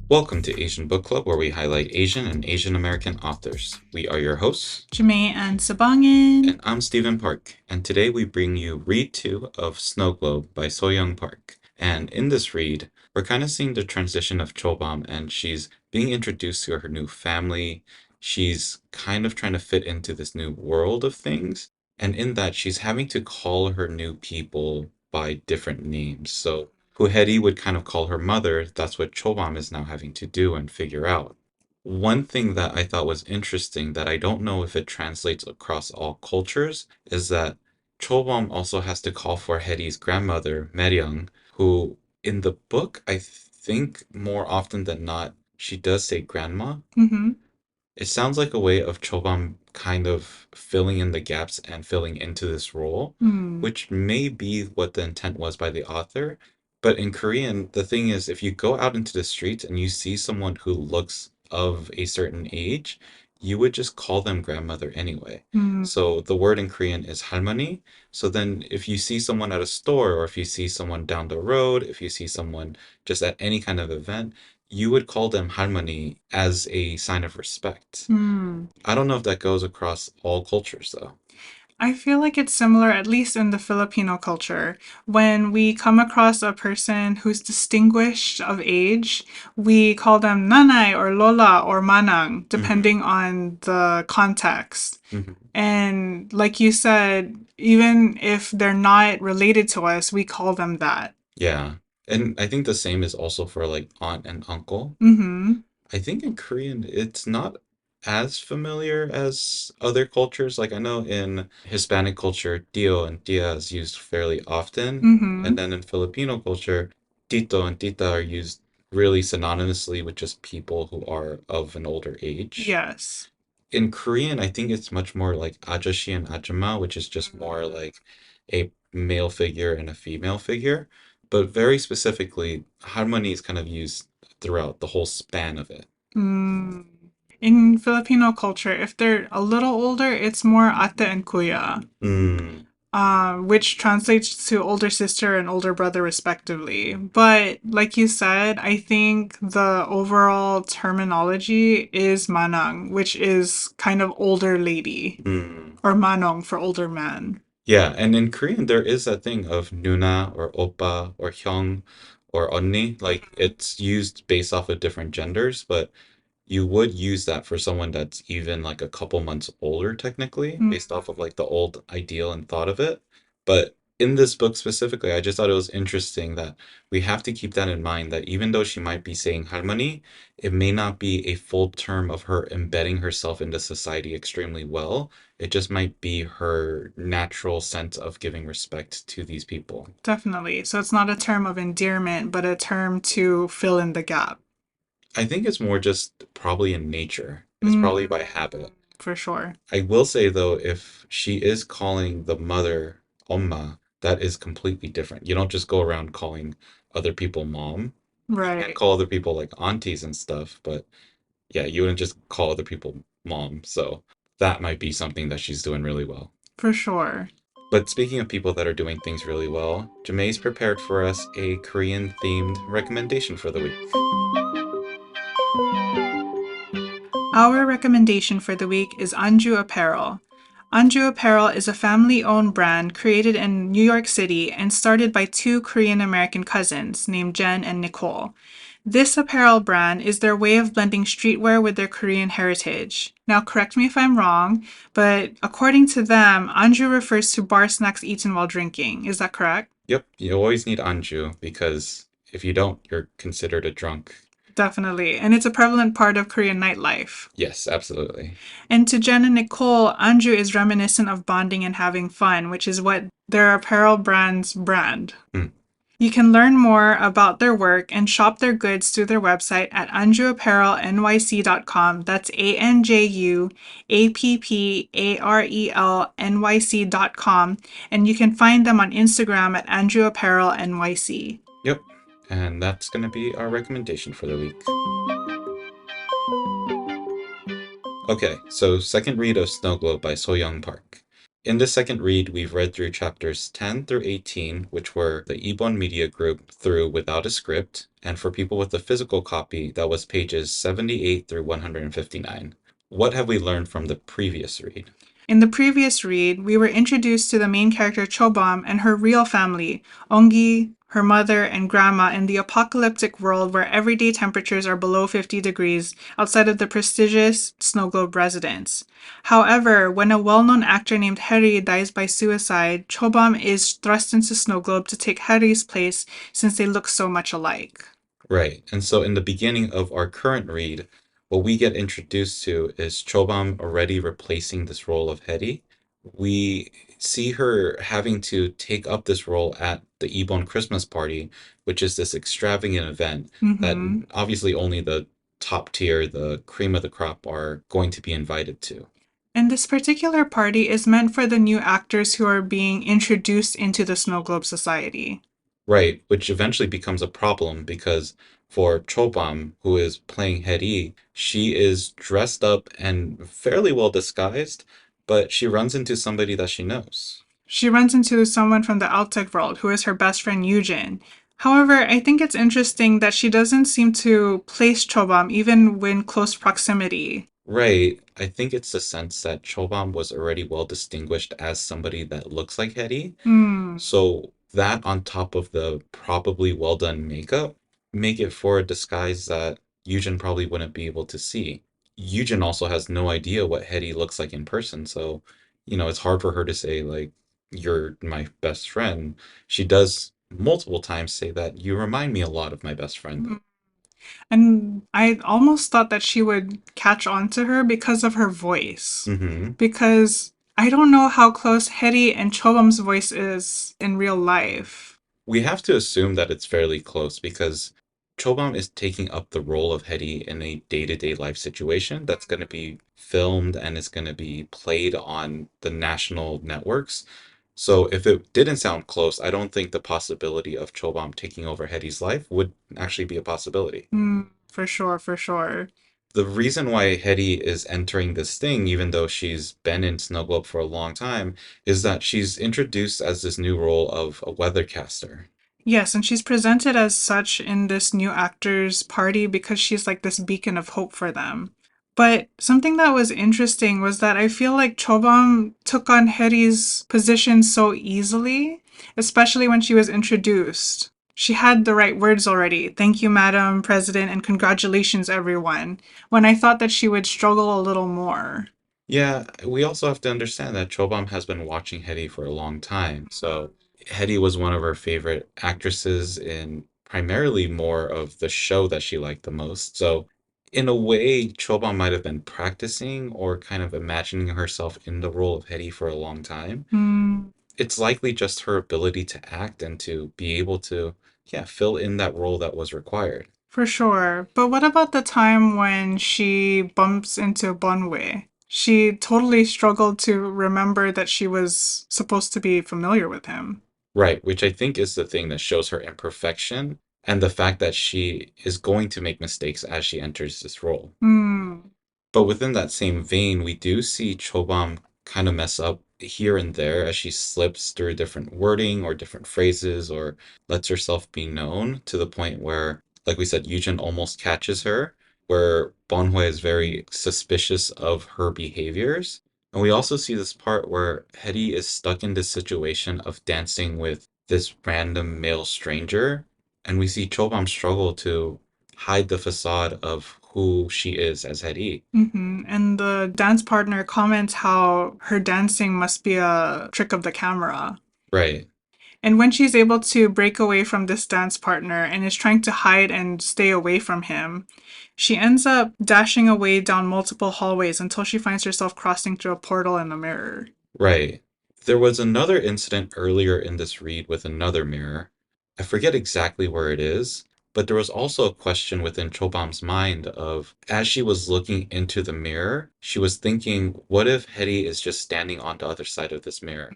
Welcome to Asian Book Club, where we highlight Asian and Asian American authors. We are your hosts, Jamae and Sabangan. and I'm Stephen Park. And today we bring you Read 2 of Snow Globe by Soyoung Park. And in this read, we're kind of seeing the transition of Chobahm, and she's being introduced to her new family. She's kind of trying to fit into this new world of things. And in that, she's having to call her new people by different names. So who Haeri would kind of call her mother, that's what Chobahm is now having to do and figure out. One thing that I thought was interesting that I don't know if it translates across all cultures is that Chobahm also has to call for Haeri's grandmother, Meryang, who in the book, I think more often than not, she does say grandma. Mm-hmm. It sounds like a way of Chobahm kind of filling in the gaps and filling into this role, Mm. which may be what the intent was by the author. But in Korean, the thing is, if you go out into the streets and you see someone who looks of a certain age, you would just call them grandmother anyway. Mm. So the word in Korean is 할머니. So then if you see someone at a store, or if you see someone down the road, if you see someone just at any kind of event, you would call them 할머니 as a sign of respect. Mm. I don't know if that goes across all cultures though. I feel like it's similar, at least in the Filipino culture. When we come across a person who's distinguished of age, we call them nanay or lola or manang, Hmm. depending on the context. Hmm. And like you said, even if they're not related to us, we call them that. Yeah. And I think the same is also for like aunt and uncle. Mm-hmm. I think in Korean it's not as familiar as other cultures. Like I know in Hispanic culture, tío and tía is used fairly often. And Mm-hmm. then in Filipino culture, tito and tita are used really synonymously with just people who are of an older age. Yes. In Korean, I think it's much more like ajashi and ajumma, which is just more like a male figure and a female figure. But very specifically, harmony is kind of used throughout the whole span of it. Mm. In Filipino culture, if they're a little older, it's more ate and kuya, Mm, which translates to older sister and older brother, respectively. But like you said, I think the overall terminology is manang, which is kind of older lady, mm. or manong for older man. Yeah, and in Korean there is that thing of nuna or oppa or hyung or onni. Like it's used based off of different genders, but you would use that for someone that's even like a couple months older, technically, Mm. based off of like the old ideal and thought of it. But in this book specifically, I just thought it was interesting that we have to keep that in mind that even though she might be saying harmony, it may not be a full term of her embedding herself into society extremely well. It just might be her natural sense of giving respect to these people. Definitely. So it's not a term of endearment, but a term to fill in the gap. I think it's more just probably in nature. It's Mm. probably by habit. For sure. I will say though, if she is calling the mother Omma, that is completely different. You don't just go around calling other people mom. You can Right. call other people like aunties and stuff, but yeah, you wouldn't just call other people mom. So that might be something that she's doing really well. For sure. But speaking of people that are doing things really well, Jamae's prepared for us a Korean themed recommendation for the week. Our recommendation for the week is Anju Apparel. Anju Apparel is a family owned brand created in New York City and started by two Korean American cousins named Jen and Nicole. This apparel brand is their way of blending streetwear with their Korean heritage. Now, correct me if I'm wrong, but according to them, Anju refers to bar snacks eaten while drinking. Is that correct? Yep, you always need anju because if you don't, you're considered a drunk. Definitely. And it's a prevalent part of Korean nightlife. Yes, absolutely. And to Jen and Nicole, Anju is reminiscent of bonding and having fun, which is what their apparel brand's brand. Hmm. You can learn more about their work and shop their goods through their website at anjuapparelnyc.com. That's ANJUAPPARELNYC.com. And you can find them on Instagram at anjuapparelnyc. Yep. And that's going to be our recommendation for the week. Okay, so second read of Snow Globe by Soyoung Park. In the second read, we've read through chapters 10 through 18, which were the Yibonn Media Group through Without a Script, and for people with the physical copy, that was pages 78 through 159. What have we learned from the previous read? In the previous read, we were introduced to the main character Chobahm and her real family, Ongi, her mother, and grandma in the apocalyptic world where everyday temperatures are below 50 degrees outside of the prestigious snow globe residence. However, when a well-known actor named Haeri dies by suicide, Chobahm is thrust into snow globe to take Haeri's place since they look so much alike. Right. And so in the beginning of our current read, what we get introduced to is Chobam already replacing this role of Hedy. We see her having to take up this role at the Ibon Christmas party, which is this extravagant event that Mm-hmm. obviously only the top tier, the cream of the crop, are going to be invited to. And this particular party is meant for the new actors who are being introduced into the Snow Globe Society. Right, which eventually becomes a problem because for Chobam, who is playing Heri, she is dressed up and fairly well disguised, but she runs into somebody that she knows. She runs into someone from the outside world who is her best friend Yujin. However, I think it's interesting that she doesn't seem to place Chobam even when close proximity. Right, I think it's the sense that Chobam was already well distinguished as somebody that looks like Heri. Hmm, So that on top of the probably well done makeup make it for a disguise that Eugen probably wouldn't be able to see. Eugen also has no idea what Hetty looks like in person, so it's hard for her to say like you're my best friend. She does multiple times say that you remind me a lot of my best friend though. and I almost thought that she would catch on to her because of her voice. Hmm. Because I don't know how close Hetty and Chobam's voice is in real life. We have to assume that it's fairly close because Chobam is taking up the role of Hetty in a day-to-day life situation that's going to be filmed and is going to be played on the national networks. So if it didn't sound close, I don't think the possibility of Chobam taking over Hetty's life would actually be a possibility. Hmm, for sure, for sure. The reason why Hetty is entering this thing, even though she's been in Snow Globe for a long time, is that she's introduced as this new role of a weathercaster. Yes, and she's presented as such in this new actors party because she's like this beacon of hope for them. But something that was interesting was that I feel like Chobam took on Heri's position so easily, especially when she was introduced. She had the right words already. Thank you, Madam President, and congratulations, everyone. When I thought that she would struggle a little more. Yeah, we also have to understand that Chobam has been watching Hedy for a long time. So Hedy was one of her favorite actresses in primarily more of the show that she liked the most. So in a way, Chobam might have been practicing or kind of imagining herself in the role of Hedy for a long time. Hmm. It's likely just her ability to act and to be able to, yeah, fill in that role that was required. For sure. But what about the time when she bumps into Bonwei? She totally struggled to remember that she was supposed to be familiar with him. Right, which I think is the thing that shows her imperfection and the fact that she is going to make mistakes as she enters this role. Hmm. But within that same vein, we do see Chobam kind of mess up here and there as she slips through different wording or different phrases or lets herself be known to the point where, like we said, Eugen almost catches her, where Bonhue is very suspicious of her behaviors. And we also see this part where Hetty is stuck in this situation of dancing with this random male stranger, and we see Chobam struggle to hide the facade of who she is as Hetty. And the dance partner comments how her dancing must be a trick of the camera. Right, And when she's able to break away from this dance partner and is trying to hide and stay away from him, she ends up dashing away down multiple hallways until she finds herself crossing through a portal in a mirror. right. There was another incident earlier in this read with another mirror. I forget exactly where it is, but there was also a question within Chobam's mind of, as she was looking into the mirror, she was thinking, what if Hetty is just standing on the other side of this mirror?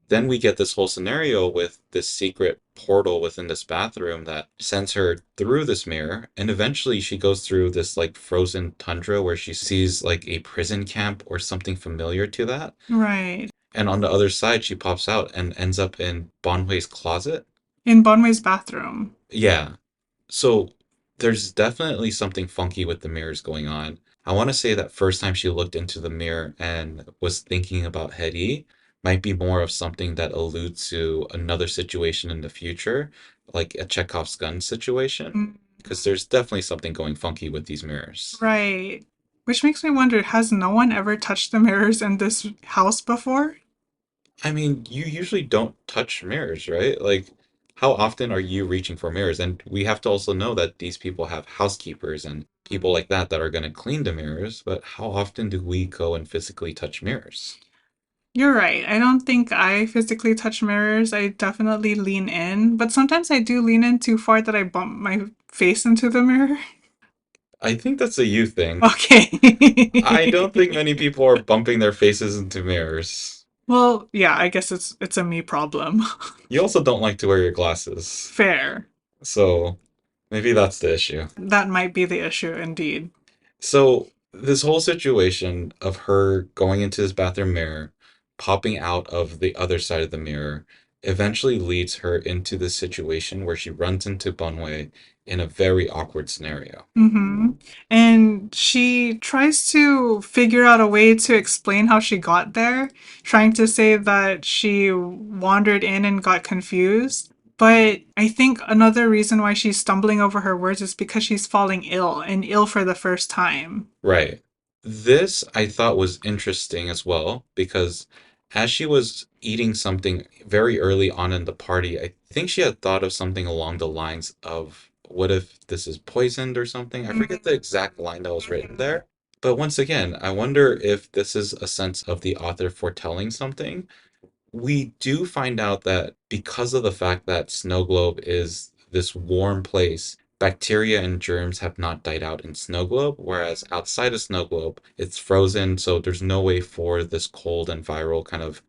Then we get this whole scenario with this secret portal within this bathroom that sends her through this mirror, and eventually she goes through this like frozen tundra where she sees like a prison camp or something familiar to that. Right. And on the other side, she pops out and ends up in Bonhui's closet. In Bonway's bathroom. Yeah. So there's definitely something funky with the mirrors going on. I want to say that first time she looked into the mirror and was thinking about Hedy might be more of something that alludes to another situation in the future, like a Chekhov's gun situation, Mm, because there's definitely something going funky with these mirrors. right. Which makes me wonder, has no one ever touched the mirrors in this house before? I mean, you usually don't touch mirrors, right? Like, how often are you reaching for mirrors? And we have to also know that these people have housekeepers and people like that that are going to clean the mirrors, but how often do we go and physically touch mirrors? You're right. I don't think I physically touch mirrors. I definitely lean in, but sometimes I do lean in too far that I bump my face into the mirror. I think that's a you thing. Okay. I don't think many people are bumping their faces into mirrors. Well, yeah, I guess it's a me problem. You also don't like to wear your glasses, Fair. so maybe that's the issue. That might be the issue indeed. So this whole situation of her going into this bathroom mirror, popping out of the other side of the mirror, eventually leads her into this situation where she runs into Bunway in a very awkward scenario. Mm-hmm. And she tries to figure out a way to explain how she got there, trying to say that she wandered in and got confused. But I think another reason why she's stumbling over her words is because she's falling ill and ill for the first time. Right. This I thought was interesting as well because as she was eating something very early on in the party, I think she had thought of something along the lines of, what if this is poisoned or something? I forget the exact line that was written there. But once again, I wonder if this is a sense of the author foretelling something. We do find out that because of the fact that Snow Globe is this warm place, bacteria and germs have not died out in Snow Globe, whereas outside of Snow Globe, it's frozen, so there's no way for this cold and viral kind of,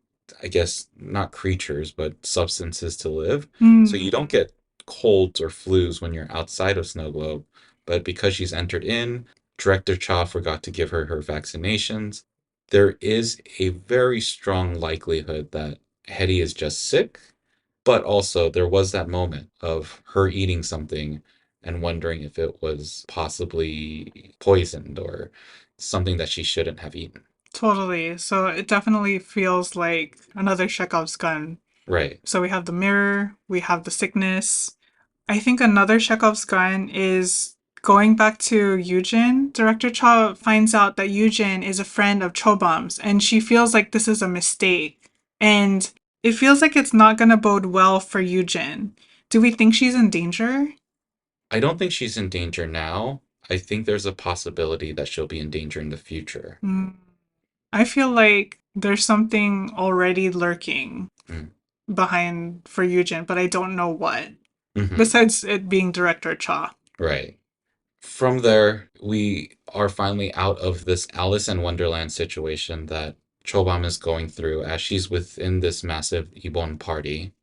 I guess, not creatures, but substances to live. So Mm, you don't get colds or flus when you're outside of Snow Globe. But because she's entered in, Director Cha forgot to give her her vaccinations. There is a very strong likelihood that Hetty is just sick, but also there was that moment of her eating something and wondering if it was possibly poisoned or something that she shouldn't have eaten. totally. So it definitely feels like another Chekhov's gun. Right. So we have the mirror, we have the sickness. I think another Chekhov's gun is going back to Yujin. Director Cha finds out that Yujin is a friend of Chobam's, and she feels like this is a mistake. And it feels like it's not going to bode well for Yujin. Do we think she's in danger? I don't think she's in danger now. I think there's a possibility that she'll be in danger in the future. Mm. I feel like there's something already lurking Mm. behind for Yujin, but I don't know what, Hmm. besides it being Director Cha. Right. From there, we are finally out of this Alice in Wonderland situation that Chobam is going through as she's within this massive Yibonn party.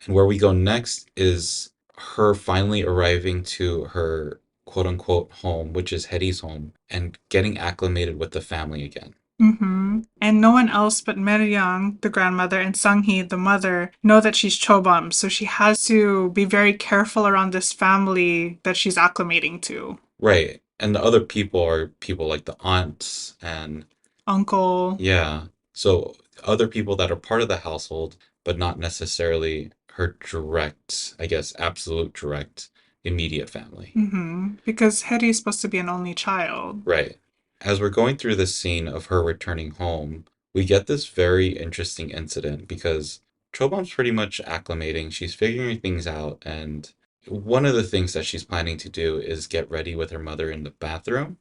And where we go next is her finally arriving to her quote unquote home, which is Hetty's home, and getting acclimated with the family again. Mm-hmm. And no one else but Meryang, the grandmother, and Sanghee, the mother, know that she's Chobam, so she has to be very careful around this family that she's acclimating to. Right. And the other people are people like the aunts and Uncle. yeah. So other people that are part of the household, but not necessarily her direct, I guess, absolute direct immediate family. Mm-hmm. Because Hetty is supposed to be an only child. Right. As we're going through this scene of her returning home, we get this very interesting incident because Chobam's pretty much acclimating. She's figuring things out, and one of the things that she's planning to do is get ready with her mother in the bathroom.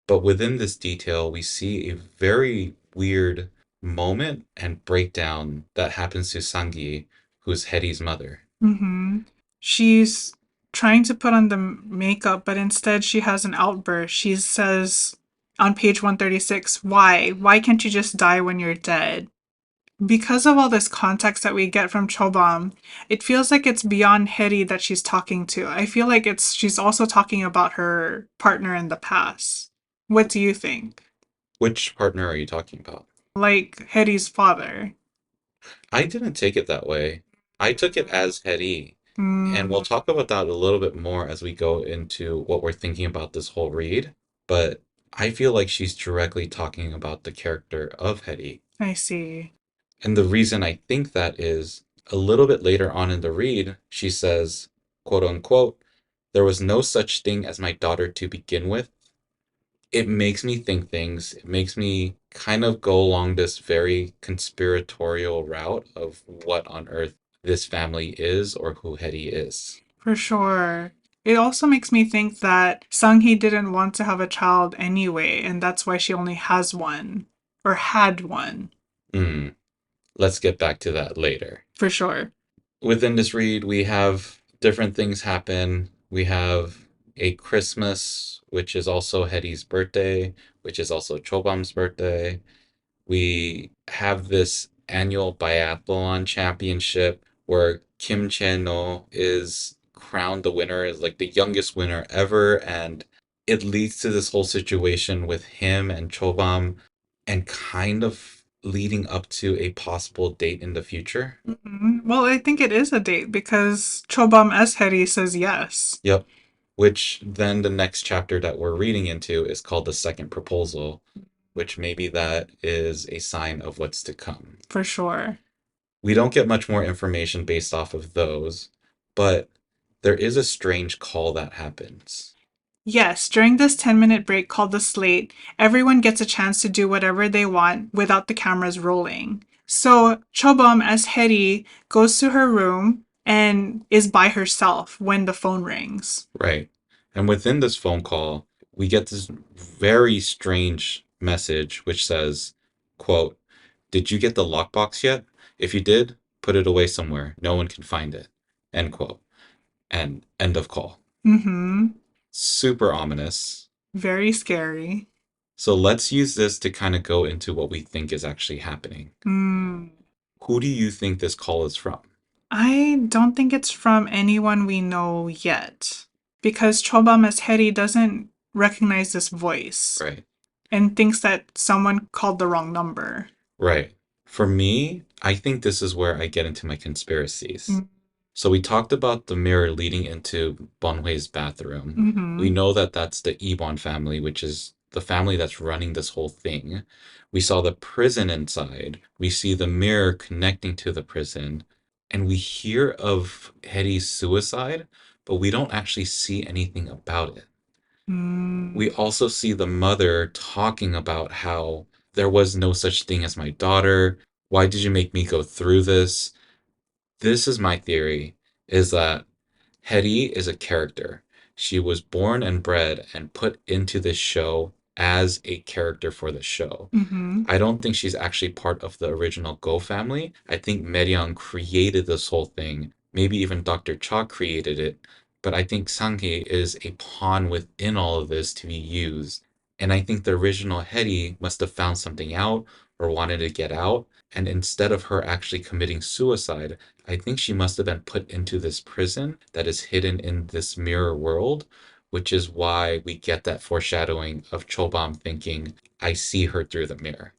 But within this detail, we see a very weird moment and breakdown that happens to Sangi, who's Hetty's mother. Mm-hmm. She's trying to put on the makeup, but instead she has an outburst. She says on page 136, why? Why can't you just die when you're dead? Because of all this context that we get from Chobam, it feels like it's beyond Heri that she's talking to. I feel like she's also talking about her partner in the past. What do you think? Which partner are you talking about? Like Heri's father. I didn't take it that way. I took it as Hedi. And we'll Mm, talk about that a little bit more as we go into what we're thinking about this whole read. But I feel like she's directly talking about the character of Hedi. I see. And the reason I think that is a little bit later on in the read, she says, quote unquote, there was no such thing as my daughter to begin with. It makes me think things. It makes me kind of go along this very conspiratorial route of what on earth this family is or who Hetty is. For sure. It also makes me think that Sanghi didn't want to have a child anyway, and that's why she only has one. Or had one. Hmm. Let's get back to that later. For sure. Within this read, we have different things happen. We have a Christmas, which is also Hetty's birthday, which is also Chobam's birthday. We have this annual biathlon championship where Kim Che-no is crowned the winner as like the youngest winner ever, and it leads to this whole situation with him and Chobam and kind of leading up to a possible date in the future. Well, I think it is a date because Chobam as Heri says yes. Yep. Which then the next chapter that we're reading into is called The Second Proposal, which maybe that is a sign of what's to come. For sure. We don't get much more information based off of those, but there is a strange call that happens. Yes, during this 10-minute break called the slate, everyone gets a chance to do whatever they want without the cameras rolling. So Chobam as Heri goes to her room and is by herself when the phone rings. Right. And within this phone call, we get this very strange message which says, quote, did you get the lockbox yet? If you did, put it away somewhere. No one can find it. End quote. And end of call. Mm-hmm. Super ominous. Very scary. So let's use this to kind of go into what we think is actually happening. Mm. Who do you think this call is from? I don't think it's from anyone we know yet because Chobam as Heri doesn't recognize this voice Right. and thinks that someone called the wrong number. Right. For me, I think this is where I get into my conspiracies. So we talked about the mirror leading into Bonhui's bathroom. We Mm-hmm. know that that's the Yibonn family, which is the family that's running this whole thing. We saw the prison inside. We see the mirror connecting to the prison. And we hear of Hetty's suicide, but we don't actually see anything about it. We Mm. also see the mother talking about how there was no such thing as my daughter. Why did you make me go through this? This is my theory, is that Hetty is a character. She was born and bred and put into this show as a character for the show. Mm-hmm. I don't think she's actually part of the original Go family. I think Meryang created this whole thing. Maybe even Dr. Cha created it. But I think Sangye is a pawn within all of this to be used. And I think the original Hetty must have found something out or wanted to get out. And instead of her actually committing suicide, I think she must have been put into this prison that is hidden in this mirror world, which is why we get that foreshadowing of Chobam thinking, I see her through the mirror.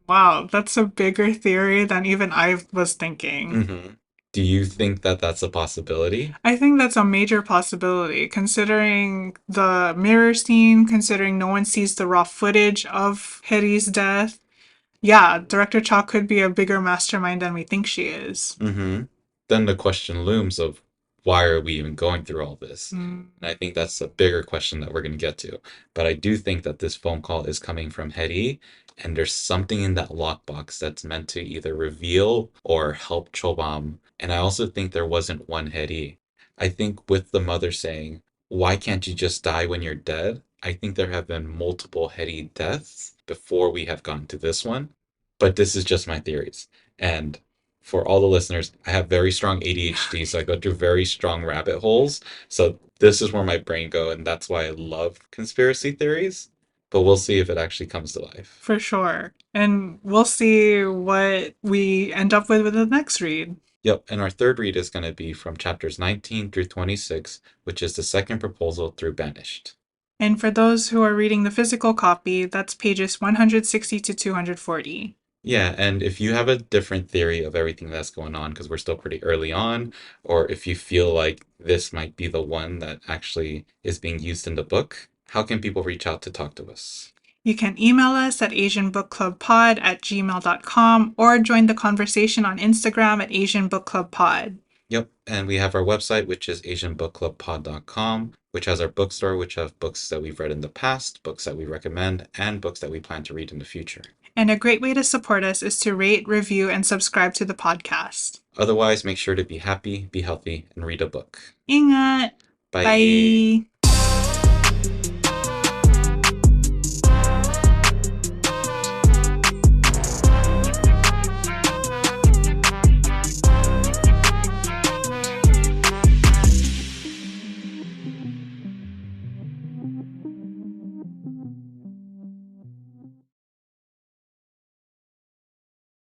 Wow, that's a bigger theory than even I was thinking. Do you think that that's a possibility? I think that's a major possibility considering the mirror scene, considering no one sees the raw footage of Heri's death. Yeah, Director Cha could be a bigger mastermind than we think she is. Mm-hmm. Then the question looms of why are we even going through all this? Mm, And I think that's a bigger question that we're going to get to. But I do think that this phone call is coming from Hedy, and there's something in that lockbox that's meant to either reveal or help Chobam. And I also think there wasn't one Hedy. I think with the mother saying, why can't you just die when you're dead? I think there have been multiple Hedy deaths before we have gotten to this one. But this is just my theories. And for all the listeners, I have very strong ADHD, so I go through very strong rabbit holes. So this is where my brain go, and that's why I love conspiracy theories. But we'll see if it actually comes to life. for sure. And we'll see what we end up with the next read. Yep, and our third read is going to be from chapters 19 through 26, which is the second proposal through Banished. And for those who are reading the physical copy, that's pages 160 to 240. Yeah, and if you have a different theory of everything that's going on, because we're still pretty early on, or if you feel like this might be the one that actually is being used in the book, how can people reach out to talk to us? You can email us at asianbookclubpod@gmail.com or join the conversation on Instagram at asianbookclubpod. Yep, and we have our website, which is asianbookclubpod.com, which has our bookstore, which have books that we've read in the past, books that we recommend, and books that we plan to read in the future. And a great way to support us is to rate, review, and subscribe to the podcast. Otherwise, make sure to be happy, be healthy, and read a book. Ingat! Bye. Bye!